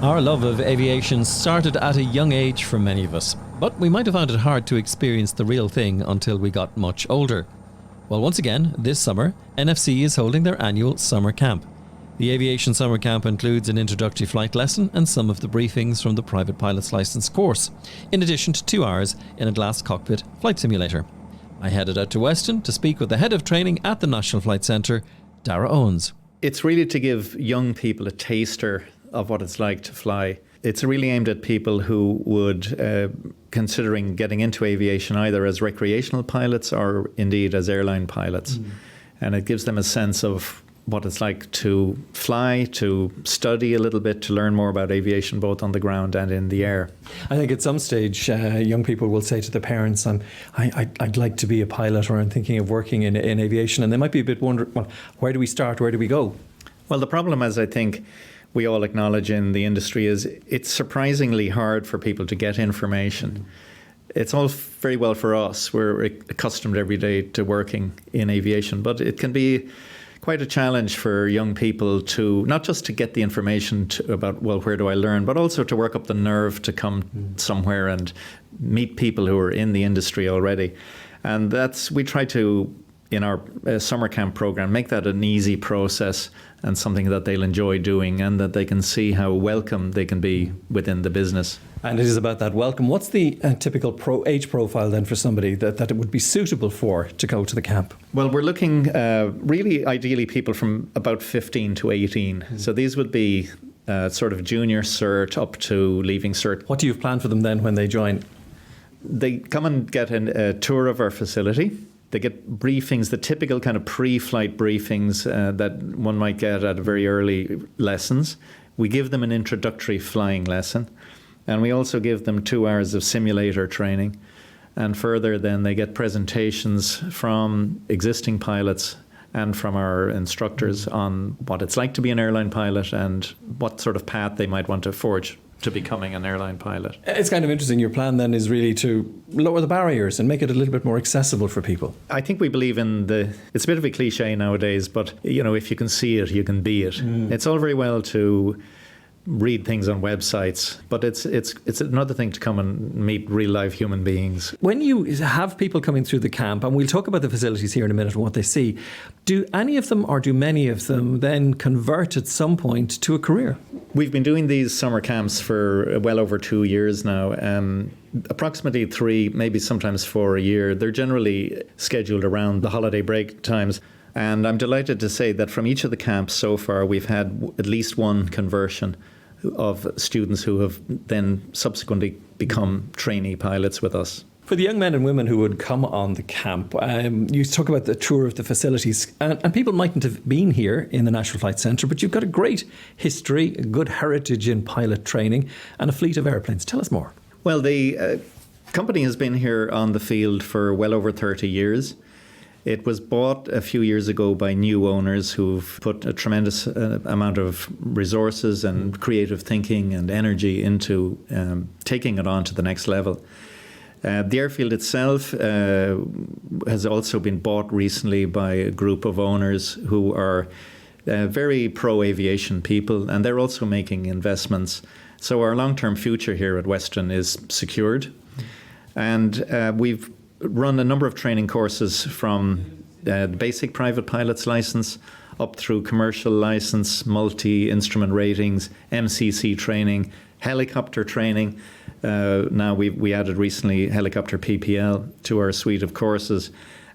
Our love of aviation started at a young age for many of us, but we might have found it hard to experience the real thing until we got much older. Well, once again, this summer, NFC is holding their annual summer camp. The Aviation Summer Camp includes an introductory flight lesson and some of the briefings from the private pilot's licence course, in addition to 2 hours in a glass cockpit flight simulator. I headed out to Weston to speak with the head of training at the National Flight Centre, Dara Owens. It's really to give young people a taster of what it's like to fly. It's really aimed at people who would considering getting into aviation either as recreational pilots or indeed as airline pilots. And it gives them a sense of what it's like to fly, to study a little bit, to learn more about aviation both on the ground and in the air. I think at some stage young people will say to their parents, I'd like to be a pilot, or I'm thinking of working in aviation, and they might be a bit wondering, well, where do we start, where do we go? Well, the problem, as I think we all acknowledge in the industry, is it's surprisingly hard for people to get information. It's all very well for us. We're accustomed every day to working in aviation, but it can be quite a challenge for young people to not just to get the information about, well, where do I learn, but also to work up the nerve to come somewhere and meet people who are in the industry already. And we try to, in our summer camp program, make that an easy process and something that they'll enjoy doing, and that they can see how welcome they can be within the business. And it is about that welcome. What's the typical age profile then for somebody that it would be suitable for to go to the camp? Well, we're looking really ideally people from about 15 to 18. So these would be sort of junior cert up to leaving cert. What do you have planned for them then when they join? They come and get a tour of our facility. They get briefings, the typical kind of pre-flight briefings that one might get at very early lessons. We give them an introductory flying lesson, and we also give them 2 hours of simulator training. And further, then they get presentations from existing pilots and from our instructors on what it's like to be an airline pilot and what sort of path they might want to forge to becoming an airline pilot. It's kind of interesting. Your plan then is really to lower the barriers and make it a little bit more accessible for people. I think we believe in it's a bit of a cliche nowadays, but if you can see it, you can be it. It's all very well to read things on websites, but it's another thing to come and meet real life human beings. When you have people coming through the camp, and we'll talk about the facilities here in a minute and what they see, do any of them or do many of them then convert at some point to a career? We've been doing these summer camps for well over 2 years now. Approximately 3, maybe sometimes 4 a year. They're generally scheduled around the holiday break times. And I'm delighted to say that from each of the camps so far, we've had at least one conversion of students who have then subsequently become trainee pilots with us. For the young men and women who would come on the camp, you talk about the tour of the facilities, and people mightn't have been here in the National Flight Centre, but you've got a great history, a good heritage in pilot training, and a fleet of airplanes. Tell us more. Well, the company has been here on the field for well over 30 years. It was bought a few years ago by new owners who've put a tremendous amount of resources and creative thinking and energy into taking it on to the next level. The airfield itself has also been bought recently by a group of owners who are very pro-aviation people, and they're also making investments. So our long-term future here at Weston is secured. And we've run a number of training courses from the basic private pilot's license up through commercial license, multi-instrument ratings, MCC training, helicopter training. Now we added recently helicopter PPL to our suite of courses.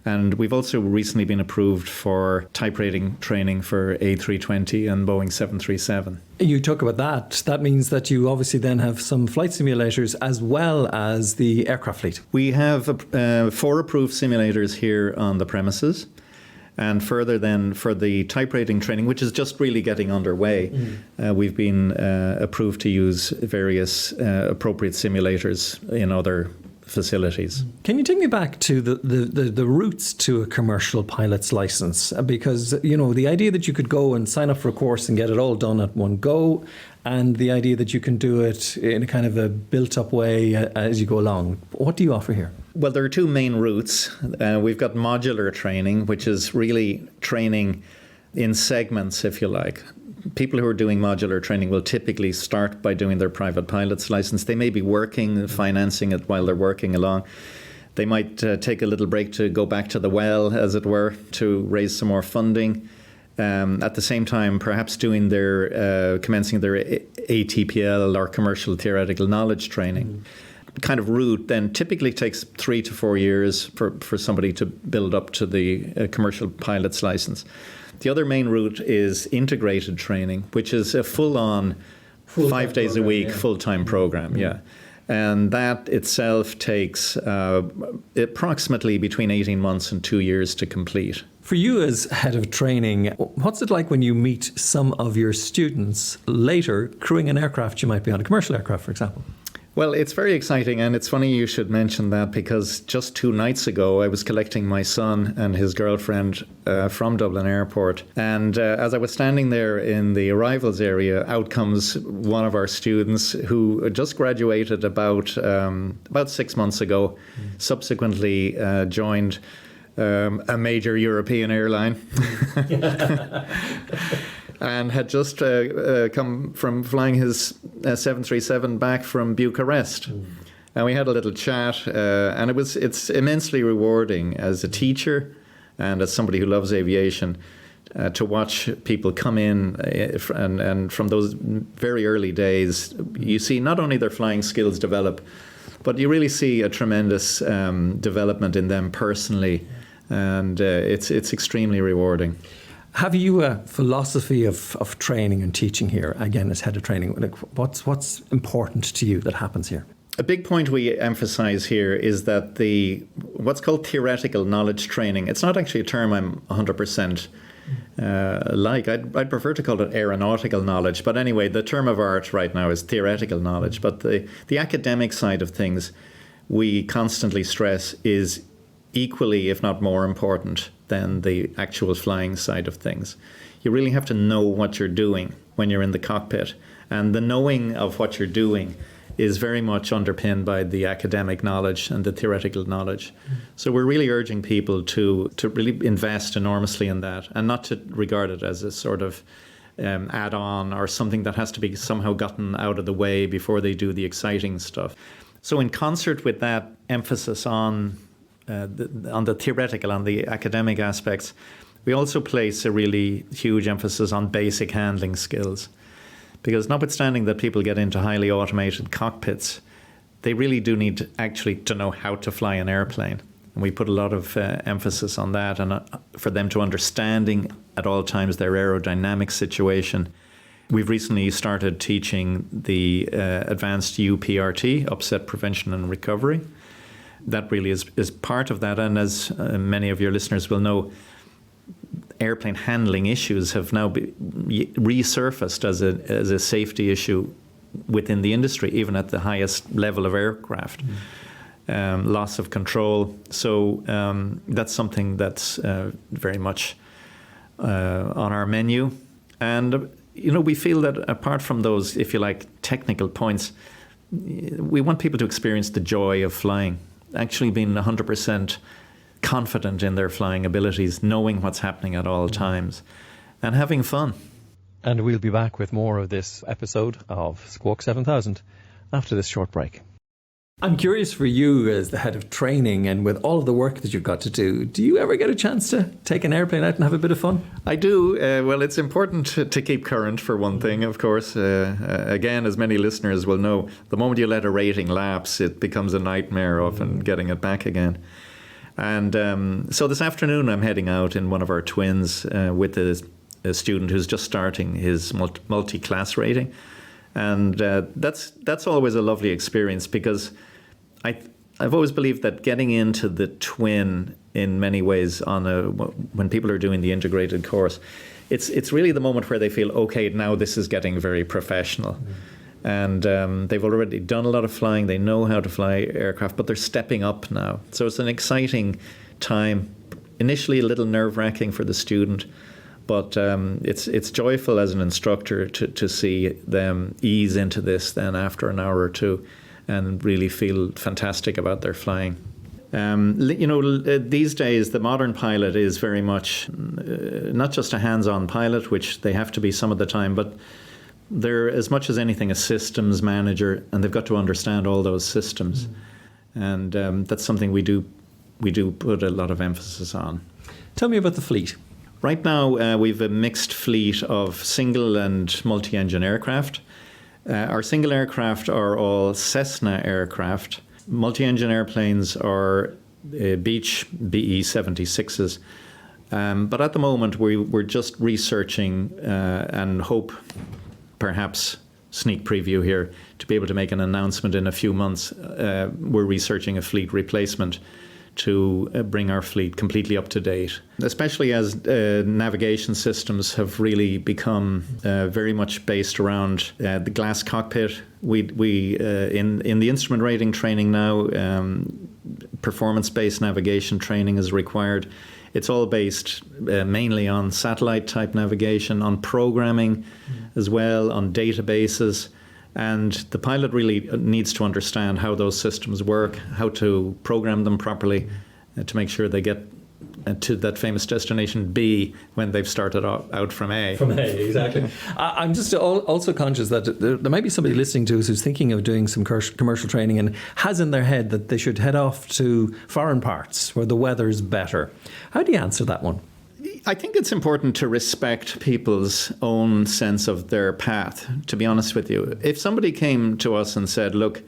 And we've also recently been approved for type rating training for A320 and Boeing 737. You talk about that. That means that you obviously then have some flight simulators as well as the aircraft fleet. We have 4 approved simulators here on the premises. And further then for the type rating training, which is just really getting underway, we've been approved to use various appropriate simulators in other facilities. Can you take me back to the routes to a commercial pilot's license? Because, the idea that you could go and sign up for a course and get it all done at one go, and the idea that you can do it in a kind of a built-up way as you go along. What do you offer here? Well, there are two main routes. We've got modular training, which is really training in segments, if you like. People who are doing modular training will typically start by doing their private pilot's license. They may be working, financing it while they're working along. They might take a little break to go back to the well, as it were, to raise some more funding. At the same time, perhaps doing their commencing their ATPL or commercial theoretical knowledge training. Kind of route then typically takes 3 to 4 years for somebody to build up to the commercial pilot's license. The other main route is integrated training, which is a full-on 5 days a week, full-time program, And that itself takes approximately between 18 months and 2 years to complete. For you as head of training, what's it like when you meet some of your students later crewing an aircraft you might be on, a commercial aircraft, for example? Well, it's very exciting, and it's funny you should mention that, because just 2 nights ago I was collecting my son and his girlfriend from Dublin Airport, and as I was standing there in the arrivals area, out comes one of our students who just graduated about 6 months ago, subsequently joined a major European airline. And had just come from flying his 737 back from Bucharest. And we had a little chat, and it's immensely rewarding as a teacher and as somebody who loves aviation to watch people come in and from those very early days, you see not only their flying skills develop, but you really see a tremendous development in them personally, and it's extremely rewarding. Have you a philosophy of training and teaching here, again, as head of training? Like, what's important to you that happens here? A big point we emphasize here is that what's called theoretical knowledge training, it's not actually a term I'm 100% like. I'd prefer to call it aeronautical knowledge. But anyway, the term of art right now is theoretical knowledge. But the academic side of things, we constantly stress, is equally, if not more important than the actual flying side of things. You really have to know what you're doing when you're in the cockpit. And the knowing of what you're doing is very much underpinned by the academic knowledge and the theoretical knowledge. So we're really urging people to really invest enormously in that, and not to regard it as a sort of add-on or something that has to be somehow gotten out of the way before they do the exciting stuff. So in concert with that emphasis on the theoretical, on the academic aspects, we also place a really huge emphasis on basic handling skills. Because notwithstanding that people get into highly automated cockpits, they really do need to know how to fly an airplane. And we put a lot of emphasis on that, and for them to understanding at all times their aerodynamic situation. We've recently started teaching the advanced UPRT, upset prevention and recovery. That really is part of that. And as many of your listeners will know, airplane handling issues have now resurfaced as a safety issue within the industry, even at the highest level of aircraft. Loss of control. So that's something that's very much on our menu. And, we feel that apart from those, if you like, technical points, we want people to experience the joy of flying, actually being 100% confident in their flying abilities, knowing what's happening at all times, and having fun. And we'll be back with more of this episode of Squawk 7000 after this short break. I'm curious for you as the head of training, and with all of the work that you've got to do you ever get a chance to take an airplane out and have a bit of fun? I do. Well, it's important to keep current, for one thing, of course. Again, as many listeners will know, the moment you let a rating lapse, it becomes a nightmare often getting it back again. And so this afternoon I'm heading out in one of our twins with a student who's just starting his multi-class rating. And that's always a lovely experience, because I've always believed that getting into the twin in many ways when people are doing the integrated course, it's really the moment where they feel, okay, now this is getting very professional. And they've already done a lot of flying. They know how to fly aircraft, but they're stepping up now. So it's an exciting time. Initially a little nerve-wracking for the student, But it's joyful as an instructor to see them ease into this then after an hour or two and really feel fantastic about their flying. These days the modern pilot is very much not just a hands-on pilot, which they have to be some of the time, but they're as much as anything a systems manager, and they've got to understand all those systems. And that's something we do put a lot of emphasis on. Tell me about the fleet. Right now, we've a mixed fleet of single and multi-engine aircraft. Our single aircraft are all Cessna aircraft. Multi-engine airplanes are Beech BE-76s. But at the moment, we're just researching and hope, perhaps sneak preview here, to be able to make an announcement in a few months. We're researching a fleet replacement to bring our fleet completely up to date, especially as navigation systems have really become very much based around the glass cockpit. We in the instrument rating training now, performance-based navigation training is required. It's all based mainly on satellite-type navigation, on programming as well, on databases. And the pilot really needs to understand how those systems work, how to program them properly to make sure they get to that famous destination B when they've started out from A. From A, exactly. I'm just also conscious that there might be somebody listening to us who's thinking of doing some commercial training and has in their head that they should head off to foreign parts where the weather's better. How do you answer that one? I think it's important to respect people's own sense of their path, to be honest with you. If somebody came to us and said, look,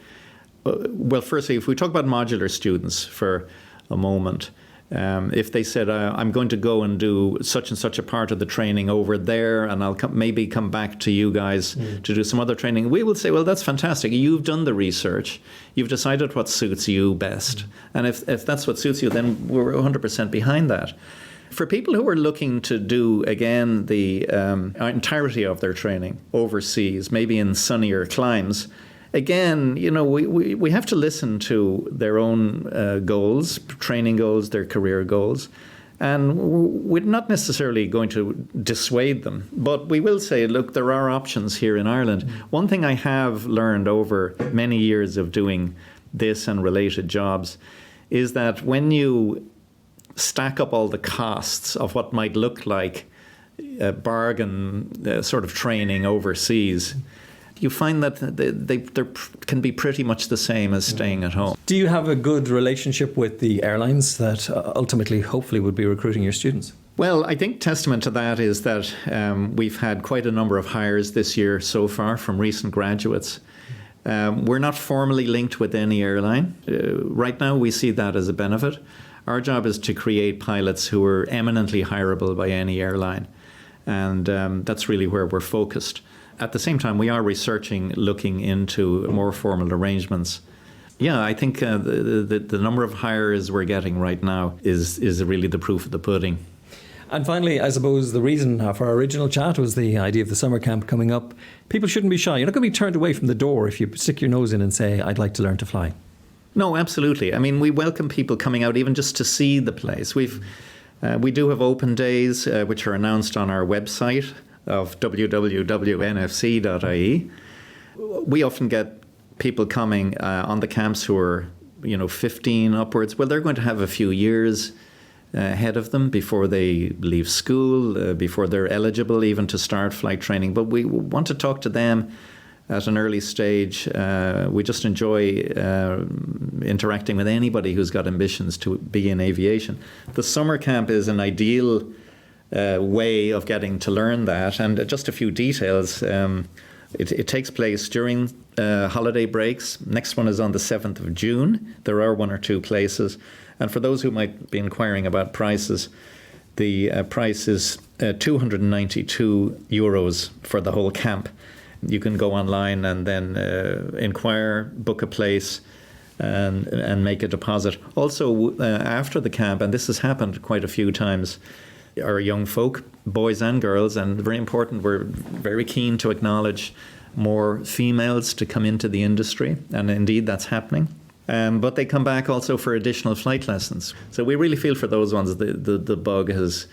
well, firstly, if we talk about modular students for a moment, if they said, I'm going to go and do such and such a part of the training over there, and I'll maybe come back to you guys to do some other training, we will say, well, that's fantastic. You've done the research. You've decided what suits you best. And if that's what suits you, then we're 100% behind that. For people who are looking to do, again, the entirety of their training overseas, maybe in sunnier climes, again, we have to listen to their own goals, training goals, their career goals. And we're not necessarily going to dissuade them, but we will say, look, there are options here in Ireland. One thing I have learned over many years of doing this and related jobs is that when you stack up all the costs of what might look like a bargain sort of training overseas, you find that they can be pretty much the same as staying at home. Do you have a good relationship with the airlines that ultimately, hopefully, would be recruiting your students? Well, I think testament to that is that we've had quite a number of hires this year so far from recent graduates. We're not formally linked with any airline. Right now, we see that as a benefit. Our job is to create pilots who are eminently hireable by any airline. And that's really where we're focused. At the same time, we are researching, looking into more formal arrangements. Yeah, I think the number of hires we're getting right now is really the proof of the pudding. And finally, I suppose the reason for our original chat was the idea of the summer camp coming up. People shouldn't be shy. You're not going to be turned away from the door if you stick your nose in and say, I'd like to learn to fly. No, absolutely. I mean, we welcome people coming out even just to see the place. We do have open days, which are announced on our website of www.nfc.ie. We often get people coming on the camps who are, 15 upwards. Well, they're going to have a few years ahead of them before they leave school, before they're eligible even to start flight training. But we want to talk to them at an early stage. We just enjoy interacting with anybody who's got ambitions to be in aviation. The summer camp is an ideal way of getting to learn that. And just a few details. It takes place during holiday breaks. Next one is on the 7th of June. There are one or two places. And for those who might be inquiring about prices, the price is €292 for the whole camp. You can go online and then inquire, book a place, and make a deposit. Also, after the camp, and this has happened quite a few times, our young folk, boys and girls, and very important, we're very keen to acknowledge more females to come into the industry, and indeed that's happening. But they come back also for additional flight lessons. So we really feel for those ones the bug has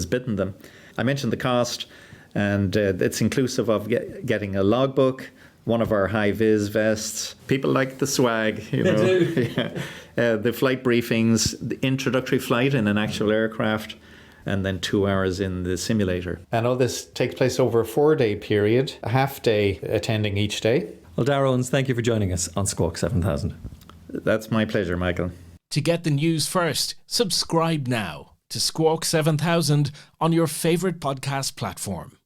bitten them. I mentioned the cost, and it's inclusive of getting a logbook, one of our high-vis vests. People like the swag, you know. They do. Yeah. The flight briefings, the introductory flight in an actual aircraft, and then 2 hours in the simulator. And all this takes place over a 4-day period, a half day attending each day. Well, Darragh Owens, thank you for joining us on Squawk 7000. That's my pleasure, Michael. To get the news first, subscribe now to Squawk 7000 on your favourite podcast platform.